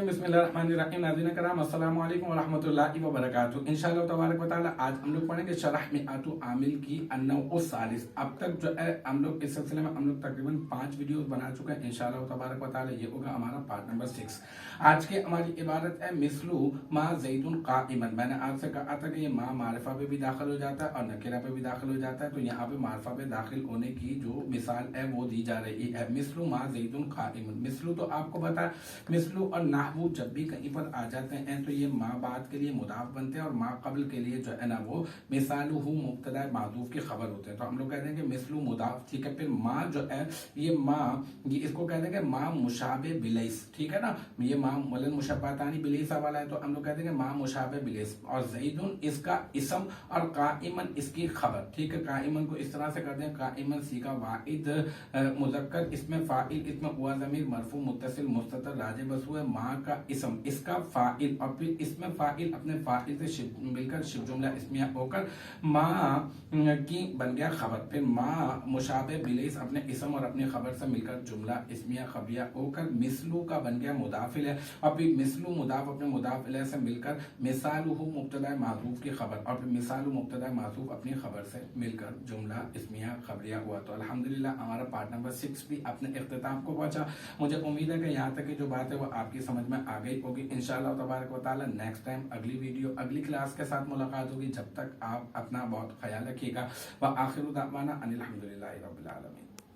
बिस्मिल्लाहिर्रहमानिर्रहीम। नाज़रीन करम अस्सलामु अलैकुम वरहमतुल्लाहि वबरकातुहू। इंशाअल्लाह तबारक व तआला आज हम लोग पढ़ेंगे शरह मिआतु आमिल की अन्नौ सालिस। अब तक जो है हम लोग इस सिलसिले में हम लोग तकरीबन 5 वीडियोस बना चुके हैं। इंशाअल्लाह तबारक व तआला ये होगा हमारा पार्ट नंबर 6। आज की हमारी इबारत है मिसलू मा ज़ैदुन काइमन। मैंने आपसे कहा था कि ये मा मारिफा पे भी दाखिल हो जाता है और नकीरा पे भी दाखिल हो जाता है, तो यहाँ पे मारिफा पे दाखिल होने की जो मिसाल है वो दी जा रही है। मिसलू मा ज़ैदुन काइमन। मिसलू तो आपको पता है, मिसलू और नाहवू जब भी कहीं पर आ जाते हैं तो ये मा बाद के लिए मुदाफ बनते हैं और मा कबल के लिए जो है ना वो मिसालुहु मुब्तदा मादूफ की खबर होते हैं। तो हम लोग कहते हैं कि मिसलू मुदाफ, ठीक है। फिर मा जो है ये मा, ये इसको कहते हैं कि मा मुशाबे बिलैस, ठीक है ना। ये मा वलन मुशब्बतानी बिलैसा वाला है, तो हम लोग कहते हैं कि मा मुशाबे बिलैस। और ज़ैदुन इसका इसम और काइमन इसकी खबर, ठीक है। काइमन को इस तरह से कर दें, काइमन सीगा वाहिद मुज़क्कर, इसमें फाइल, इसमें हुआ ज़मीर मरफू मुत्तसिल मुस्ततर राजे बसु है। मा का इसम, इसका फाइल, और फिर इसमें फाइल अपने फाइल से मिलकर शिब जुमला इसमिया होकर मा की बन गया खबर। फिर मा मुशाबे बिलैस अपने इसम और अपनी खबर से मिलकर जुमला इसमिया खबरिया होकर मिसलू का बन गया मुदाफिल है। और फिर मिसलू मुदाफ अपने मुदाफ इलैह से मिलकर मिसालुहु मुब्तदा माज़ूफ की खबर, और फिर मिसालु मुब्तदा माज़ूफ अपनी खबर से मिलकर जुमला इसमिया खबरिया हुआ। तो अल्हम्दुलिल्लाह हमारा पार्ट नंबर 6 भी अपने इख्तिताम को पहुंचा। मुझे उम्मीद है कि यहाँ तक की जो बात है वो आपकी समझ में आ गई होगी। इंशाअल्लाह तबारक व तआला नेक्स्ट टाइम अगली वीडियो अगली क्लास के साथ मुलाकात होगी। जब तक आप अपना बहुत ख्याल रखिएगा। व आखिरु दावाना अनिल हम्दुलिल्लाहि रब्बिल आलमीन।